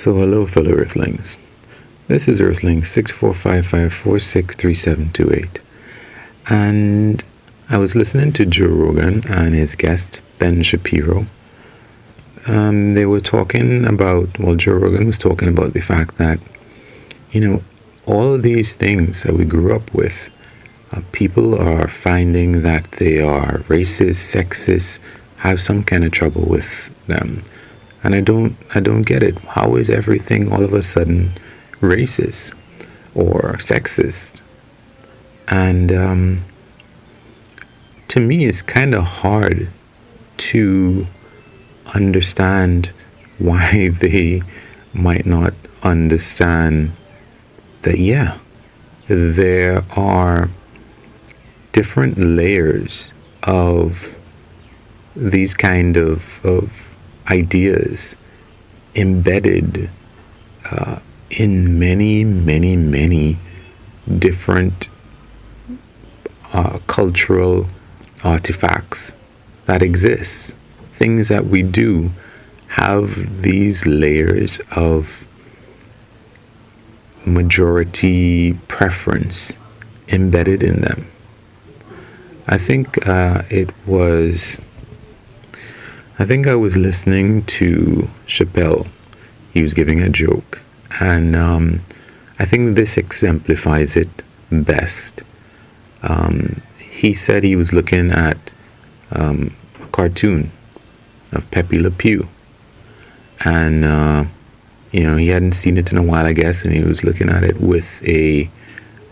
So hello fellow Earthlings. This is Earthling 6455463728. And I was listening to Joe Rogan and his guest Ben Shapiro. They were talking about, Joe Rogan was talking about the fact that, all of these things that we grew up with, people are finding that they are racist, sexist, have some kind of trouble with them. And I don't get it. How is everything all of a sudden racist or sexist? And to me, it's kind of hard to understand why they might not understand that, there are different layers of these kind of ideas embedded in many different cultural artifacts that exist. Things that we do have these layers of majority preference embedded in them. I think I was listening to Chappelle. He was giving a joke, and I think this exemplifies it best. He said he was looking at a cartoon of Pepe Le Pew, and he hadn't seen it in a while, I guess, and he was looking at it with a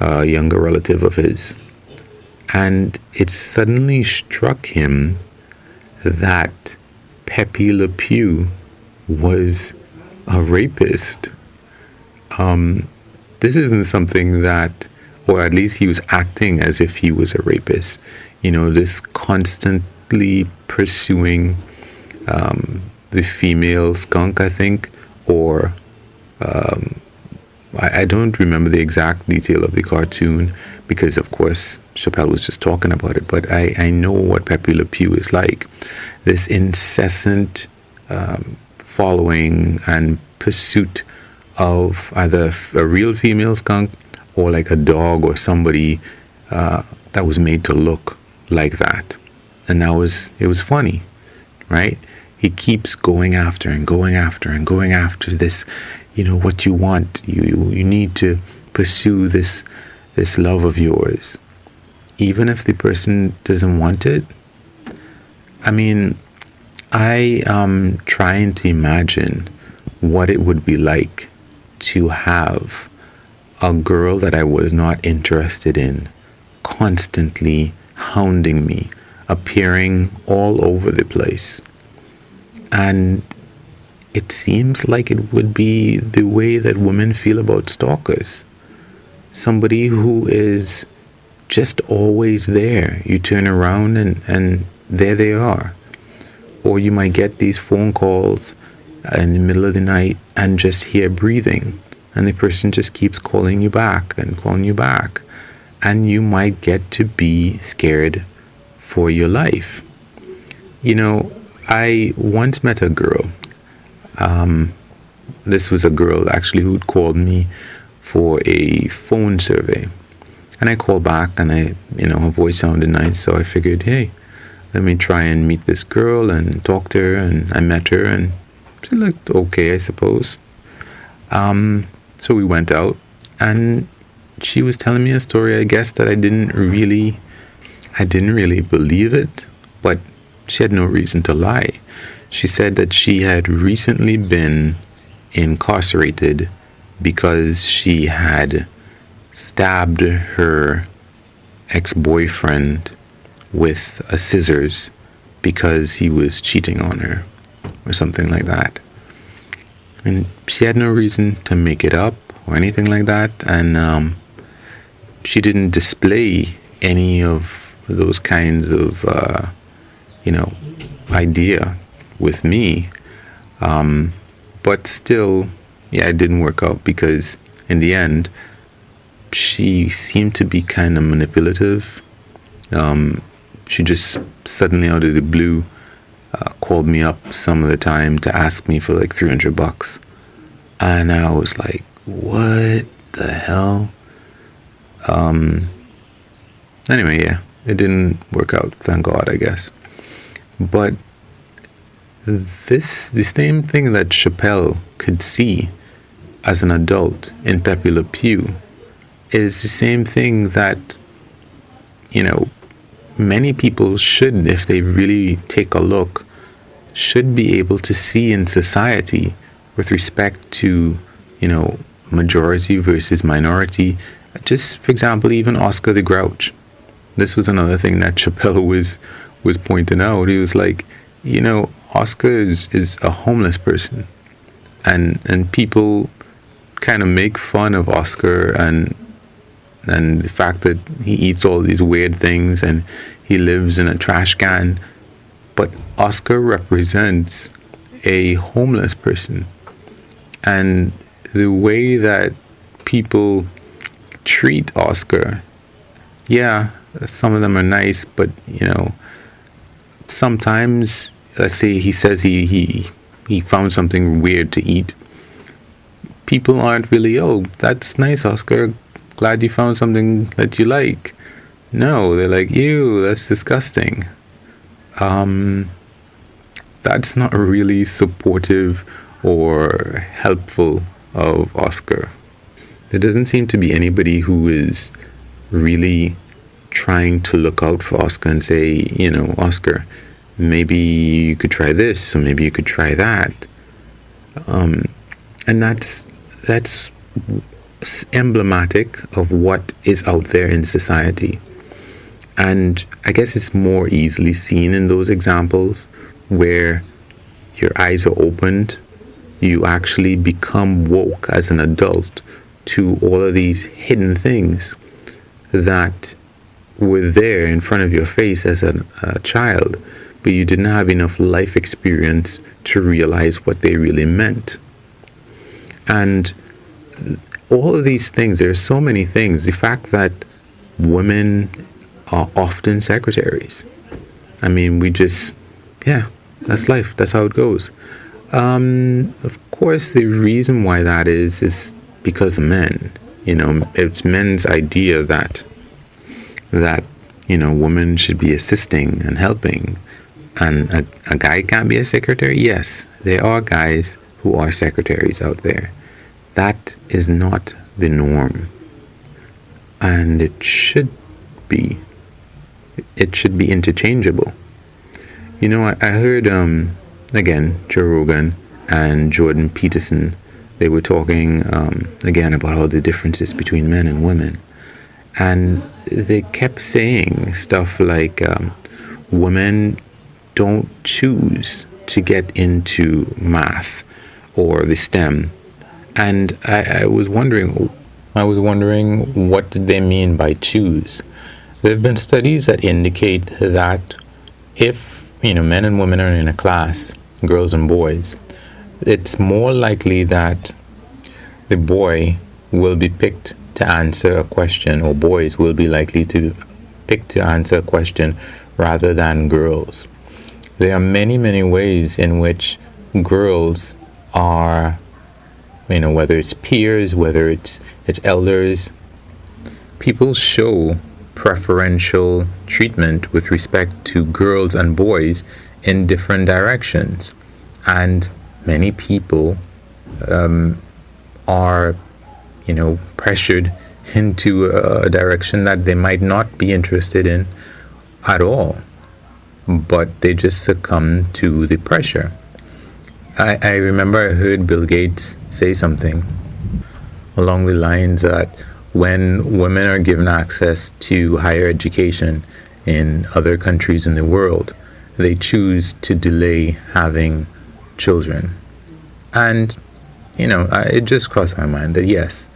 younger relative of his, and it suddenly struck him that Pepe Le Pew was a rapist. This isn't something that, or at least he was acting as if he was a rapist. This constantly pursuing the female skunk, I think, or I don't remember the exact detail of the cartoon because, of course, Chappelle was just talking about it. But I know what Pepe Le Pew is like. This incessant following and pursuit of either a real female skunk or like a dog or somebody that was made to look like that. And it was funny, right? He keeps going after this, what you want. You need to pursue this love of yours, even if the person doesn't want it. I mean, I am trying to imagine what it would be like to have a girl that I was not interested in constantly hounding me, appearing all over the place. And it seems like it would be the way that women feel about stalkers. Somebody who is just always there. You turn around and there they are. Or you might get these phone calls in the middle of the night and just hear breathing. And the person just keeps calling you back. And you might get to be scared for your life. I once met a girl. This was a girl actually who'd called me for a phone survey. And I called back and her voice sounded nice. So I figured, hey, let me try and meet this girl and talk to her. And I met her and she looked okay, I suppose. So we went out and she was telling me a story, I guess, that I didn't really believe it, but she had no reason to lie. She said that she had recently been incarcerated because she had stabbed her ex-boyfriend with a scissors because he was cheating on her or something like that. And she had no reason to make it up or anything like that. And she didn't display any of those kinds of, idea with me. But still, it didn't work out because in the end, she seemed to be kind of manipulative. She just suddenly out of the blue called me up some of the time to ask me for like $300. And I was like, what the hell? Anyway, yeah, it didn't work out, thank God, I guess. But the same thing that Chappelle could see as an adult in Pepe Le Pew is the same thing that, you know, many people should, if they really take a look, should be able to see in society with respect to, majority versus minority. Just, for example, even Oscar the Grouch. This was another thing that Chappelle was pointing out. He was like, Oscar is a homeless person. And people kind of make fun of Oscar and the fact that he eats all these weird things and he lives in a trash can. But Oscar represents a homeless person. And the way that people treat Oscar, yeah, some of them are nice, but sometimes, let's say he says he found something weird to eat, people aren't really, oh, that's nice, Oscar, glad you found something that you like. No, they're like, ew, that's disgusting. That's not really supportive or helpful of Oscar. There doesn't seem to be anybody who is really trying to look out for Oscar and say, Oscar, maybe you could try this, or maybe you could try that. And that's emblematic of what is out there in society. And I guess it's more easily seen in those examples where your eyes are opened, you actually become woke as an adult to all of these hidden things that were there in front of your face as a child, but you didn't have enough life experience to realize what they really meant. And all of these things, there's so many things. The fact that women are often secretaries. I mean, that's life. That's how it goes. Of course, the reason why that is because of men. It's men's idea that women should be assisting and helping, and a guy can't be a secretary. Yes, there are guys who are secretaries out there. That is not the norm, and it should be. It should be interchangeable. I heard again, Joe Rogan and Jordan Peterson. They were talking again about all the differences between men and women, and they kept saying stuff like women don't choose to get into math or the STEM. And I was wondering what did they mean by choose. There have been studies that indicate that if men and women are in a class, girls and boys, it's more likely that the boy will be picked to answer a question, or boys will be likely to pick to answer a question rather than girls. There are many, many ways in which girls are, whether it's peers, whether it's elders, people show preferential treatment with respect to girls and boys in different directions. And many people are, pressured into a direction that they might not be interested in at all, but they just succumb to the pressure. I remember I heard Bill Gates say something along the lines that when women are given access to higher education in other countries in the world, they choose to delay having children. And, it just crossed my mind that yes,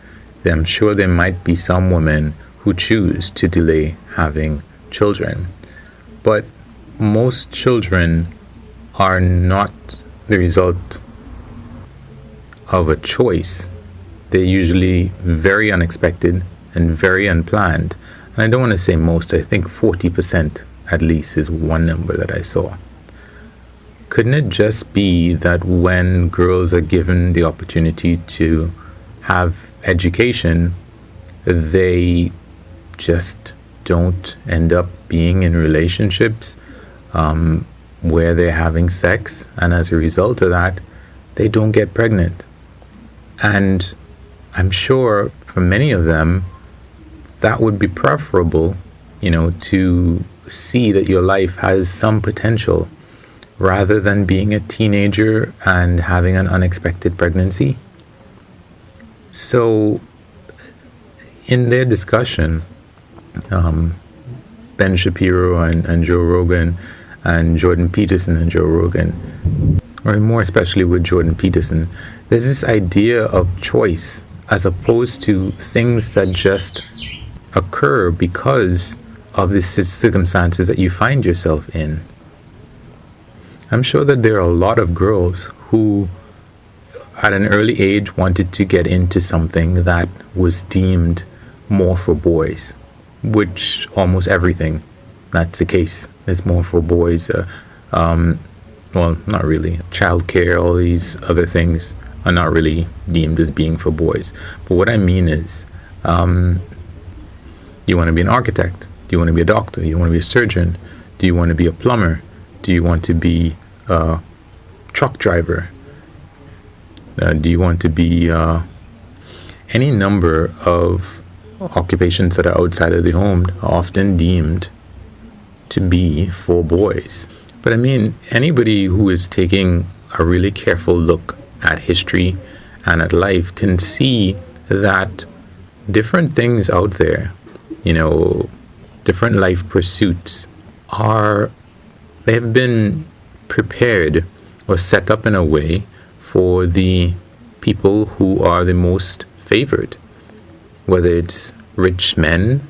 I'm sure there might be some women who choose to delay having children. But most children are not the result of a choice. They're usually very unexpected and very unplanned. And I don't want to say most, I think 40% at least is one number that I saw. couldn't it just be that when girls are given the opportunity to have education, they just don't end up being in relationships where they're having sex, and as a result of that, they don't get pregnant? And I'm sure for many of them, that would be preferable, to see that your life has some potential rather than being a teenager and having an unexpected pregnancy. So in their discussion, Ben Shapiro and Joe Rogan and Jordan Peterson and Joe Rogan, or more especially with Jordan Peterson, there's this idea of choice as opposed to things that just occur because of the circumstances that you find yourself in. I'm sure that there are a lot of girls who at an early age wanted to get into something that was deemed more for boys, which almost everything that's the case. It's more for boys. Well, not really. Childcare, all these other things are not really deemed as being for boys. But what I mean is, you want to be an architect? Do you want to be a doctor? Do you want to be a surgeon? Do you want to be a plumber? Do you want to be a truck driver? Do you want to be any number of occupations that are outside of the home are often deemed to be for boys. But I mean, anybody who is taking a really careful look at history and at life can see that different things out there, different life pursuits they have been prepared or set up in a way for the people who are the most favored, whether it's rich men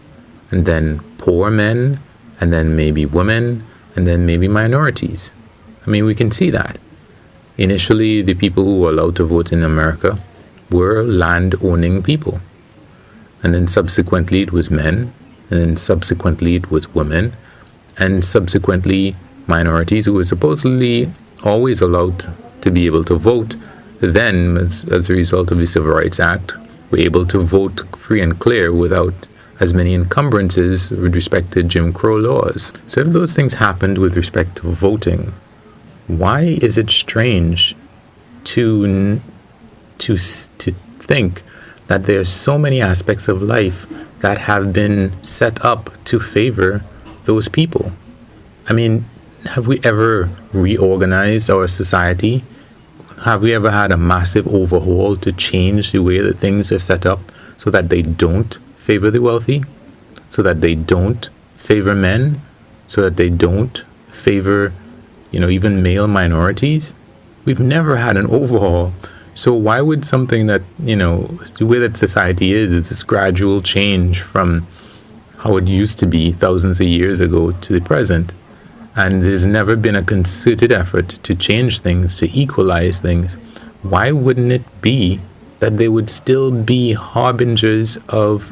and then poor men and then maybe women and then maybe minorities. I mean, we can see that. Initially, the people who were allowed to vote in America were land-owning people. And then subsequently it was men, and then subsequently it was women, and subsequently minorities who were supposedly always allowed to be able to vote. Then, as a result of the Civil Rights Act, were able to vote free and clear without as many encumbrances with respect to Jim Crow laws. So if those things happened with respect to voting, why is it strange to think that there are so many aspects of life that have been set up to favor those people? I mean, have we ever reorganized our society? Have we ever had a massive overhaul to change the way that things are set up so that they don't favor the wealthy, so that they don't favor men, so that they don't favor, even male minorities? We've never had an overhaul. So why would something that, the way that society is this gradual change from how it used to be thousands of years ago to the present? And there's never been a concerted effort to change things, to equalize things. Why wouldn't it be that they would still be harbingers of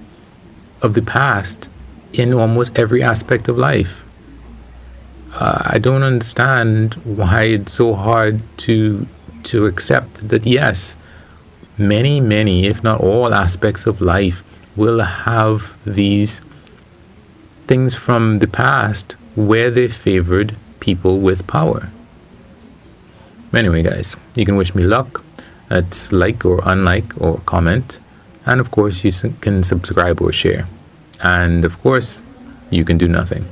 the past in almost every aspect of life? I don't understand why it's so hard to accept that, yes, many, if not all aspects of life will have these things from the past where they favored people with power. Anyway, guys, you can wish me luck. That's like or unlike or comment. And of course, you can subscribe or share. And of course, you can do nothing.